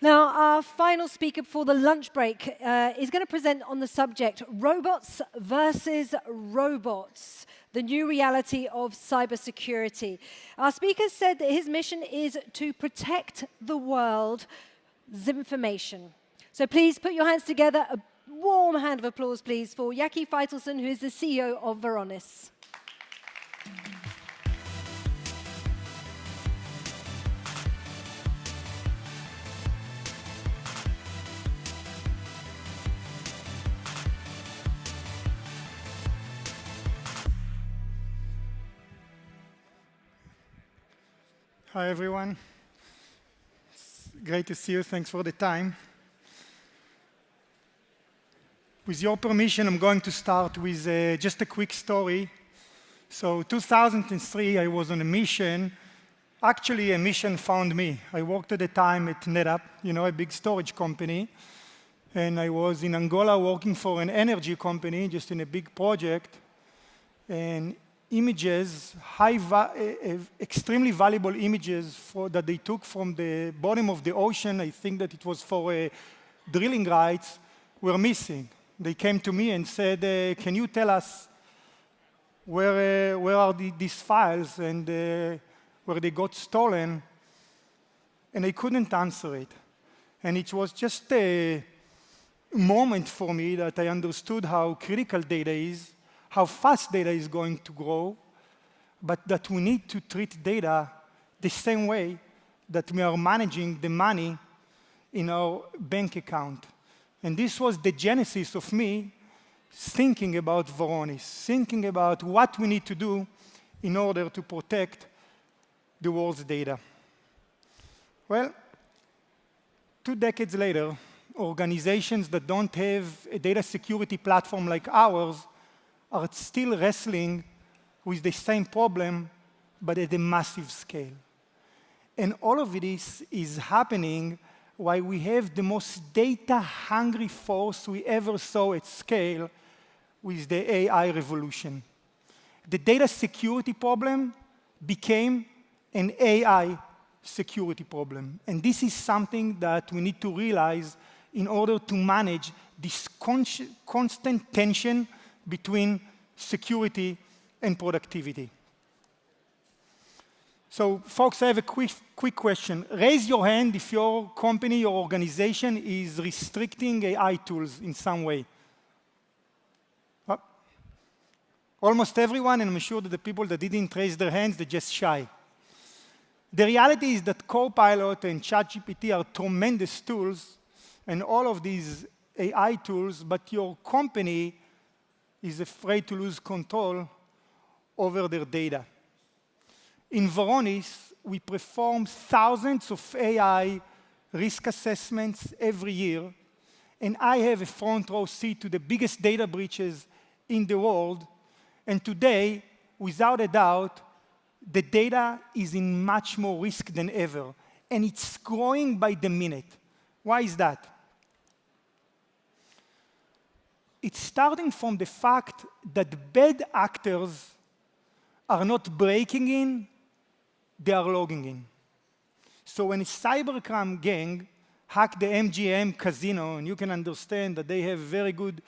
Now, our final speaker before the lunch break is going to present on the subject, Robots versus Robots, the new reality of cybersecurity. Our speaker said that his mission is to protect the world's information. So please put your hands together. A warm hand of applause, please, for Yaki Faitelson, who is the CEO of Varonis. Hi, everyone. It's great to see you. Thanks for the time. With your permission, I'm going to start with just a quick story. So 2003, I was on a mission. Actually, a mission found me. I worked at the time at NetApp, a big storage company. And I was in Angola working for an energy company, just in a big project. And images, extremely valuable images that they took from the bottom of the ocean, I think that it was for drilling rights, were missing. They came to me and said, can you tell us where are these files and where they got stolen? And I couldn't answer it. And it was just a moment for me that I understood how critical data is, how fast data is going to grow, but that we need to treat data the same way that we are managing the money in our bank account. And this was the genesis of me thinking about Varonis, thinking about what we need to do in order to protect the world's data. Well, 2 decades later, organizations that don't have a data security platform like ours are still wrestling with the same problem, but at a massive scale. And all of this is happening while we have the most data-hungry force we ever saw at scale with the AI revolution. The data security problem became an AI security problem. And this is something that we need to realize in order to manage this constant tension between security and productivity. So, folks, I have a quick question. Raise your hand if your company, your organization is restricting AI tools in some way. Almost everyone, and I'm sure that the people that didn't raise their hands, they're just shy. The reality is that Copilot and ChatGPT are tremendous tools, and all of these AI tools, but your company is afraid to lose control over their data. In Varonis, we perform thousands of AI risk assessments every year, and I have a front row seat to the biggest data breaches in the world. And today, without a doubt, the data is in much more risk than ever, and it's growing by the minute. Why is that? It's starting from the fact that bad actors are not breaking in, they are logging in. So when a cybercrime gang hacked the MGM casino, and you can understand that they have a very good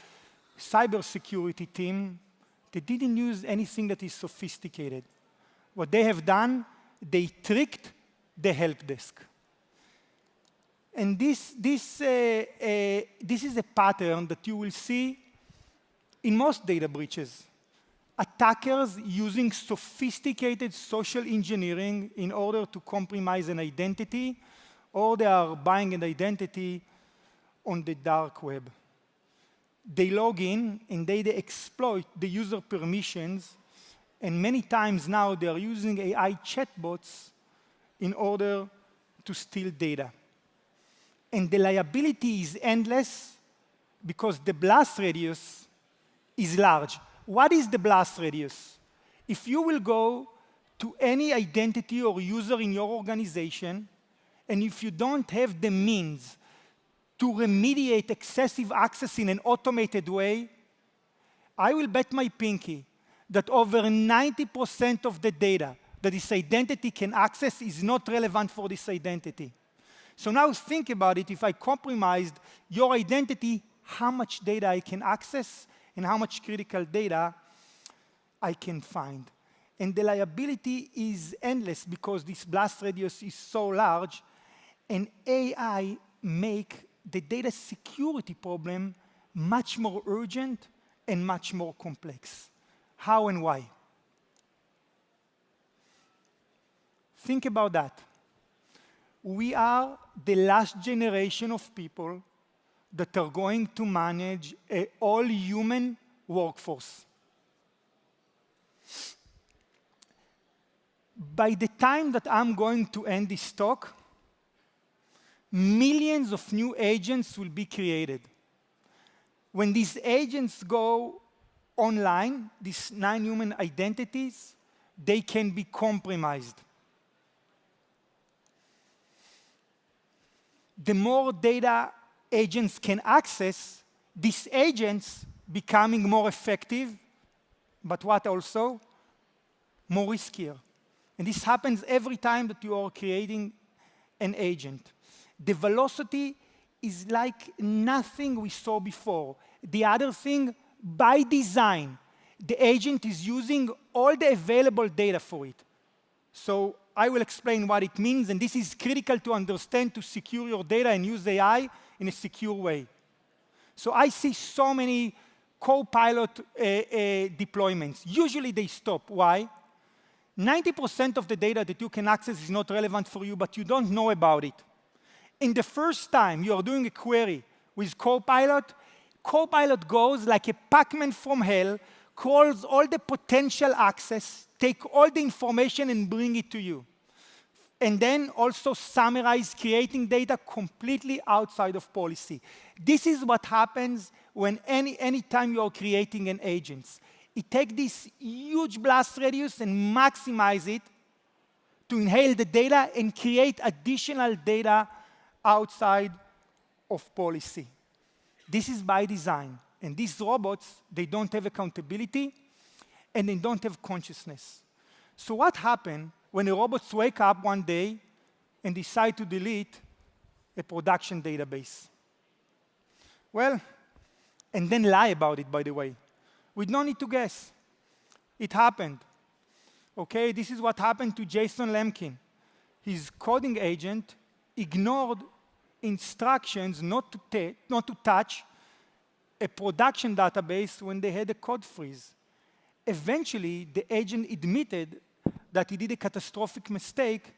cybersecurity team, they didn't use anything that is sophisticated. What they have done, they tricked the help desk. And this is a pattern that you will see in most data breaches. Attackers using sophisticated social engineering in order to compromise an identity, or they are buying an identity on the dark web. They log in and they exploit the user permissions, and many times now they are using AI chatbots in order to steal data. And the liability is endless because the blast radius is large. What is the blast radius? If you will go to any identity or user in your organization, and if you don't have the means to remediate excessive access in an automated way, I will bet my pinky that over 90% of the data that this identity can access is not relevant for this identity. So now think about it. If I compromised your identity, how much data I can access and how much critical data I can find. And the liability is endless because this blast radius is so large, and AI make the data security problem much more urgent and much more complex. How and why? Think about that. We are the last generation of people that are going to manage an all-human workforce. By the time that I'm going to end this talk, millions of new agents will be created. When these agents go online, these non-human identities, they can be compromised. The more data agents can access, these agents becoming more effective, but what also? More riskier. And this happens every time that you are creating an agent. The velocity is like nothing we saw before. The other thing, by design, the agent is using all the available data for it. So I will explain what it means, and this is critical to understand to secure your data and use AI in a secure way. So I see so many co-pilot deployments. Usually they stop. Why? 90% of the data that you can access is not relevant for you, but you don't know about it. In the first time you are doing a query with Copilot, Copilot goes like a Pac-Man from hell, calls all the potential access, take all the information and bring it to you. And then also summarize creating data completely outside of policy. This is what happens when any time you are creating an agent. It takes this huge blast radius and maximize it to inhale the data and create additional data outside of policy. This is by design. And these robots, they don't have accountability and they don't have consciousness. So what happens when the robots wake up one day and decide to delete a production database? Well, and then lie about it, by the way. We don't need to guess. It happened. Okay, this is what happened to Jason Lemkin. His coding agent ignored instructions not to touch a production database when they had a code freeze. Eventually, the agent admitted that he did a catastrophic mistake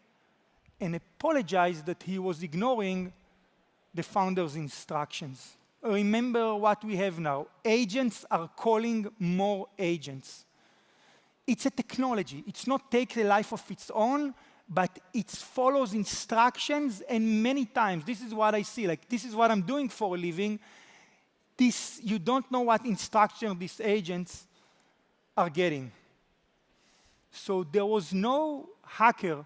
and apologized that he was ignoring the founder's instructions. Remember what we have now. Agents are calling more agents. It's a technology. It's not taking a life of its own, but it follows instructions, and many times, this is what I see, like this is what I'm doing for a living, you don't know what instruction these agents are getting. So there was no hacker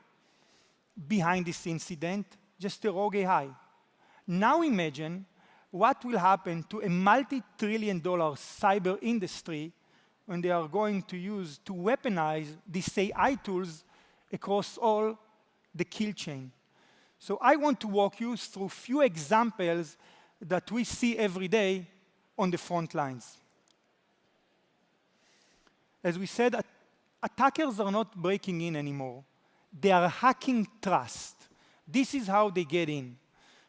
behind this incident, just a rogue AI. Now imagine what will happen to a multi-trillion-dollar cyber industry when they are going to use to weaponize these AI tools across all the kill chain. So I want to walk you through a few examples that we see every day on the front lines. As we said, attackers are not breaking in anymore. They are hacking trust. This is how they get in.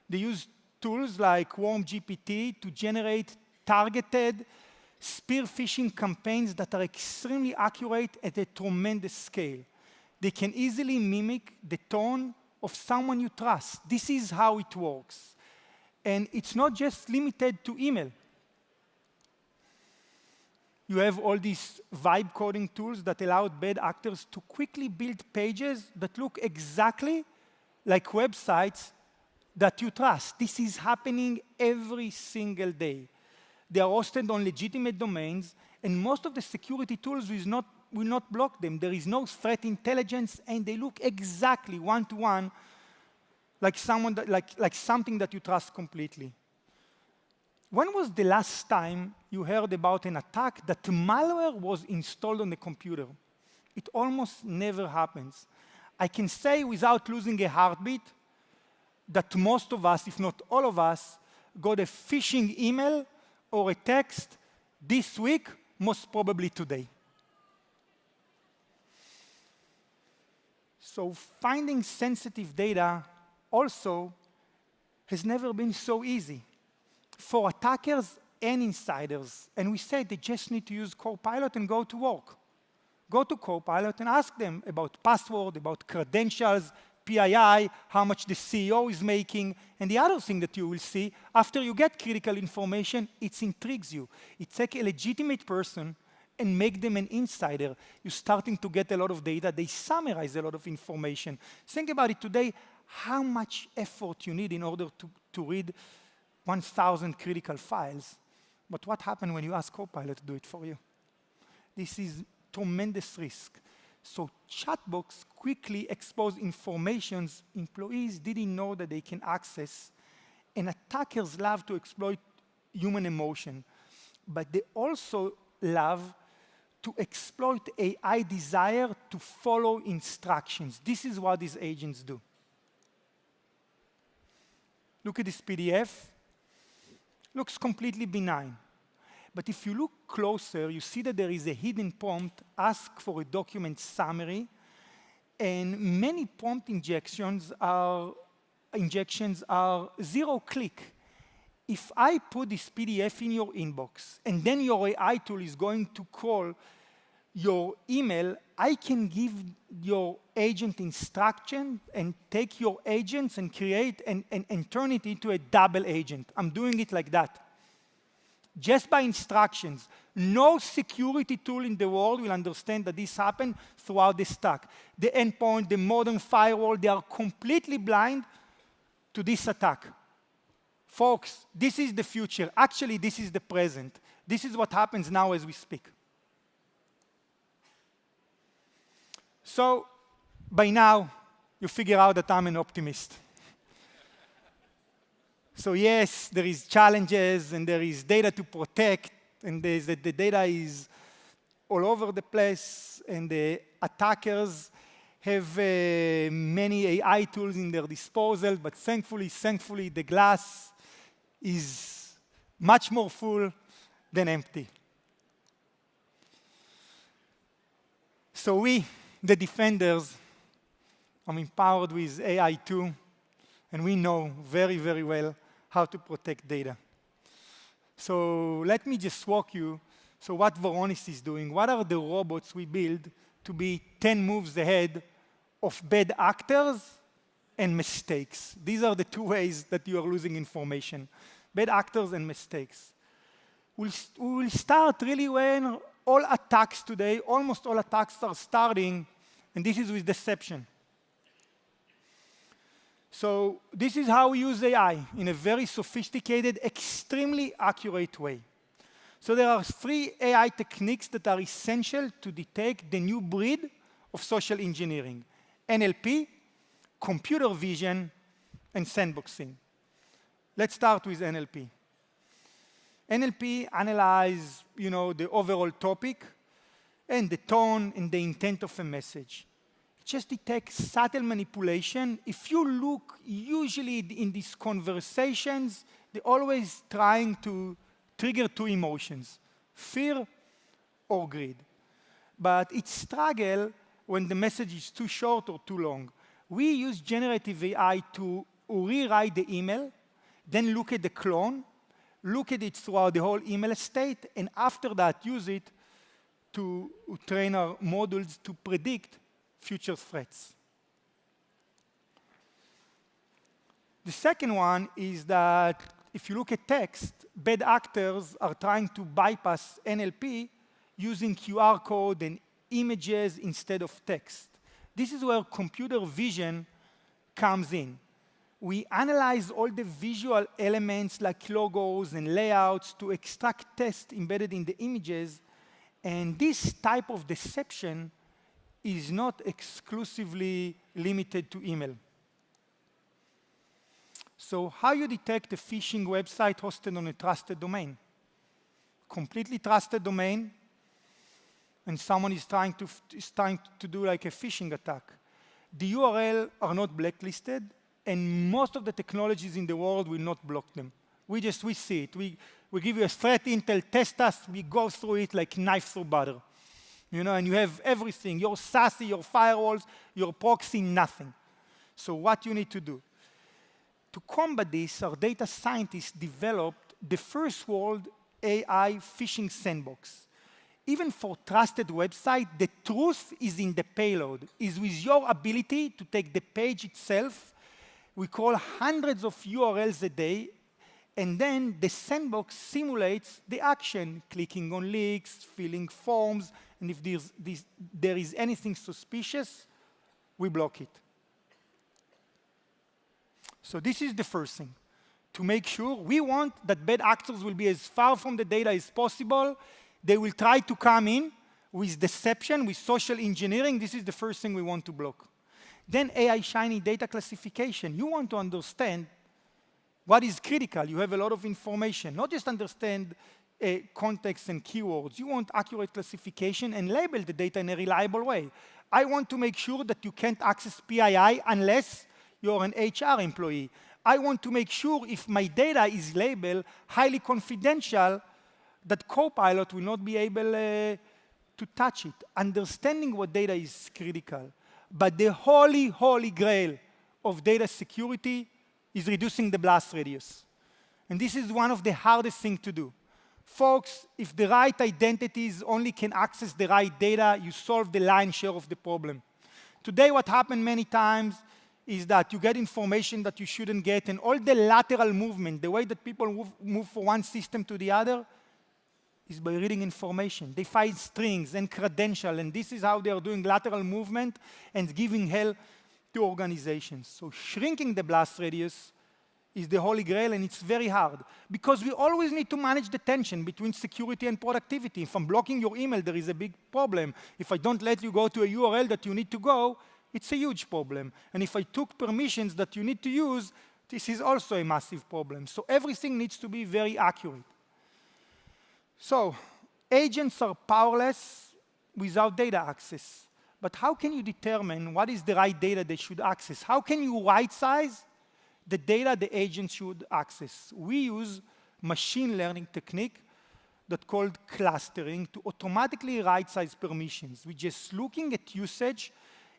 They use tools like WormGPT to generate targeted spear phishing campaigns that are extremely accurate at a tremendous scale. They can easily mimic the tone of someone you trust. This is how it works. And it's not just limited to email. You have all these vibe coding tools that allow bad actors to quickly build pages that look exactly like websites that you trust. This is happening every single day. They are hosted on legitimate domains, and most of the security tools will not block them. There is no threat intelligence, and they look exactly one-to-one like something that you trust completely. When was the last time you heard about an attack that malware was installed on the computer? It almost never happens. I can say without losing a heartbeat, that most of us, if not all of us, got a phishing email or a text this week, most probably today. So finding sensitive data also has never been so easy for attackers and insiders. And we said they just need to use Copilot and go to work. Go to Copilot and ask them about password, about credentials, PII, how much the CEO is making. And the other thing that you will see, after you get critical information, it intrigues you. It takes a legitimate person and make them an insider. You're starting to get a lot of data. They summarize a lot of information. Think about it today, how much effort you need in order to read 1,000 critical files. But what happens when you ask Copilot to do it for you? This is tremendous risk. So chatbots quickly expose information employees didn't know that they can access, and attackers love to exploit human emotion. But they also love to exploit AI desire to follow instructions. This is what these agents do. Look at this PDF. Looks completely benign. But if you look closer, you see that there is a hidden prompt, ask for a document summary, and many prompt injections are zero-click. If I put this PDF in your inbox, and then your AI tool is going to call your email, I can give your agent instruction and take your agents and create and turn it into a double agent. I'm doing it like that. Just by instructions. No security tool in the world will understand that this happened throughout the stack. The endpoint, the modern firewall, they are completely blind to this attack. Folks, this is the future. Actually, this is the present. This is what happens now as we speak. So, by now, you figure out that I'm an optimist. So yes, there is challenges, and there is data to protect, and the data is all over the place, and the attackers have many AI tools in their disposal, but thankfully, the glass is much more full than empty. So we, the defenders, are empowered with AI too, and we know very, very well how to protect data. So let me just walk you through what Varonis is doing. What are the robots we build to be 10 moves ahead of bad actors and mistakes? These are the two ways that you are losing information. Bad actors and mistakes. We will start really when all attacks today, almost all attacks are starting, and this is with deception. So this is how we use AI in a very sophisticated, extremely accurate way. So there are 3 AI techniques that are essential to detect the new breed of social engineering: NLP, computer vision, and sandboxing. Let's start with NLP. NLP analyzes, the overall topic and the tone and the intent of a message. Just detect subtle manipulation. If you look, usually in these conversations, they're always trying to trigger 2 emotions, fear or greed. But it struggles when the message is too short or too long. We use generative AI to rewrite the email, then look at the clone, look at it throughout the whole email state, and after that, use it to train our models to predict future threats. The second one is that if you look at text, bad actors are trying to bypass NLP using QR code and images instead of text. This is where computer vision comes in. We analyze all the visual elements like logos and layouts to extract text embedded in the images, and this type of deception is not exclusively limited to email. So how you detect a phishing website hosted on a trusted domain? Completely trusted domain, and someone is trying to do like a phishing attack. The URL are not blacklisted, and most of the technologies in the world will not block them. We see it. We give you a threat intel, test us, we go through it like knife through butter. And you have everything, your SASE, your firewalls, your proxy, nothing. So what you need to do? To combat this, our data scientists developed the first world AI phishing sandbox. Even for trusted website, the truth is in the payload, is with your ability to take the page itself. We call hundreds of URLs a day, and then the sandbox simulates the action, clicking on links, filling forms, and if there is anything suspicious, we block it. So this is the first thing. To make sure, we want that bad actors will be as far from the data as possible. They will try to come in with deception, with social engineering. This is the first thing we want to block. Then AI shiny data classification. You want to understand what is critical. You have a lot of information. Not just understand context and keywords. You want accurate classification and label the data in a reliable way. I want to make sure that you can't access PII unless you're an HR employee. I want to make sure if my data is labeled highly confidential, that Copilot will not be able to touch it. Understanding what data is critical. But the holy, holy grail of data security is reducing the blast radius. And this is one of the hardest things to do. Folks, if the right identities only can access the right data, you solve the lion's share of the problem. Today, what happened many times is that you get information that you shouldn't get, and all the lateral movement, the way that people move from one system to the other, is by reading information. They find strings and credentials, and this is how they are doing lateral movement and giving hell to organizations. So shrinking the blast radius is the holy grail, and it's very hard because we always need to manage the tension between security and productivity. If I'm blocking your email, there is a big problem. If I don't let you go to a URL that you need to go, it's a huge problem. And if I took permissions that you need to use, this is also a massive problem. So everything needs to be very accurate. So agents are powerless without data access. But how can you determine what is the right data they should access? How can you right-size the data the agent should access? We use machine learning technique that's called clustering to automatically right-size permissions. We're just looking at usage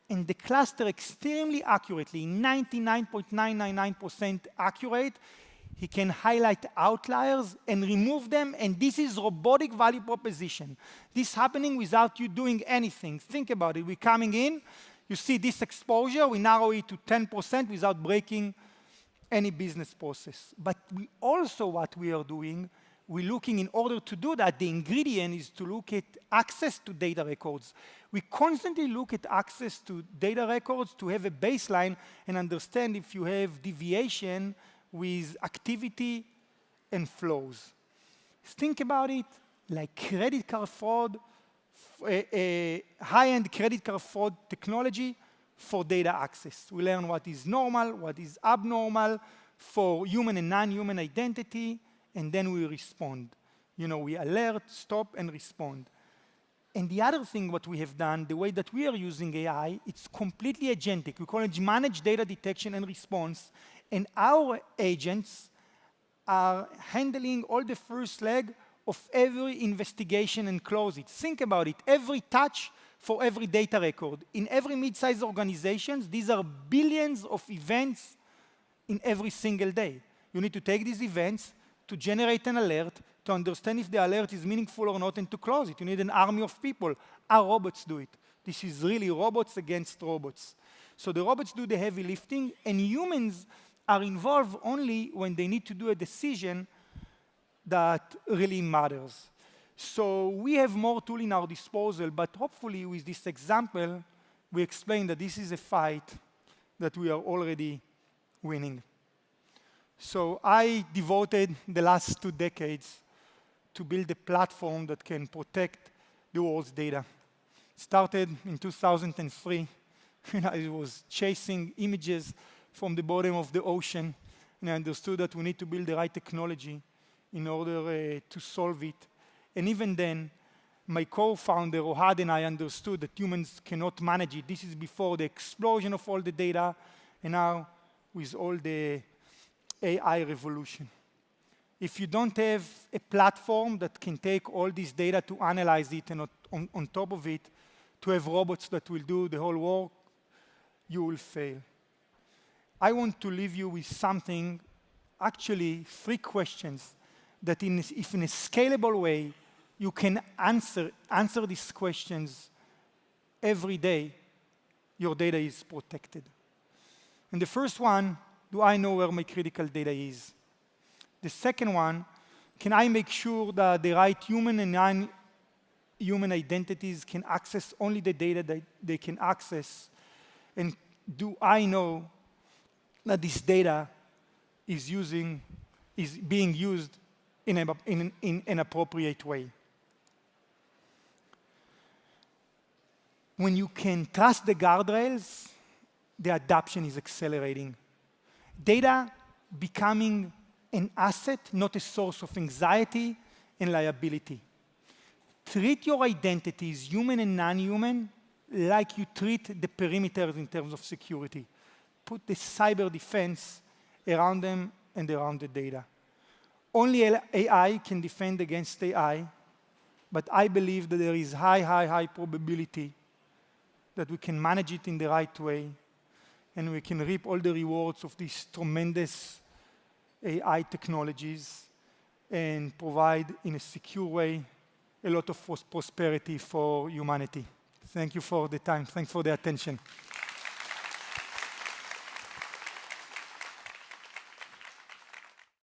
and the cluster extremely accurately, 99.999% accurate. He can highlight outliers and remove them, and this is robotic value proposition. This happening without you doing anything. Think about it. We're coming in, you see this exposure, we narrow it to 10% without breaking any business process. But we also, what we are doing, we're looking, in order to do that, the ingredient is to look at access to data records. We constantly look at access to data records to have a baseline and understand if you have deviation with activity and flows. Think about it like credit card fraud, high-end credit card fraud technology for data access. We learn what is normal, what is abnormal for human and non-human identity, and then we respond. We alert, stop, and respond. And the other thing what we have done, the way that we are using AI, it's completely agentic. We call it managed data detection and response. And our agents are handling all the first leg of every investigation and close it. Think about it. Every touch for every data record. In every mid-sized organizations, these are billions of events in every single day. You need to take these events to generate an alert, to understand if the alert is meaningful or not, and to close it. You need an army of people. Our robots do it. This is really robots against robots. So the robots do the heavy lifting, and humans are involved only when they need to do a decision that really matters. So we have more tool in our disposal, but hopefully with this example, we explain that this is a fight that we are already winning. So I devoted the last 2 decades to build a platform that can protect the world's data. It started in 2003. I was chasing images from the bottom of the ocean, and I understood that we need to build the right technology in order to solve it. And even then, my co-founder, Ohad, and I understood that humans cannot manage it. This is before the explosion of all the data, and now with all the AI revolution. If you don't have a platform that can take all this data to analyze it and on top of it, to have robots that will do the whole work, you will fail. I want to leave you with something, actually 3 questions that if in a scalable way you can answer these questions every day, your data is protected. And the first one, do I know where my critical data is? The second one, can I make sure that the right human and non-human identities can access only the data that they can access? And do I know that this data is being used in an appropriate way? When you can trust the guardrails, the adoption is accelerating. Data becoming an asset, not a source of anxiety and liability. Treat your identities, human and non-human, like you treat the perimeters in terms of security. Put the cyber defense around them and around the data. Only AI can defend against AI, but I believe that there is high probability that we can manage it in the right way, and we can reap all the rewards of these tremendous AI technologies and provide, in a secure way, a lot of prosperity for humanity. Thank you for the time. Thanks for the attention.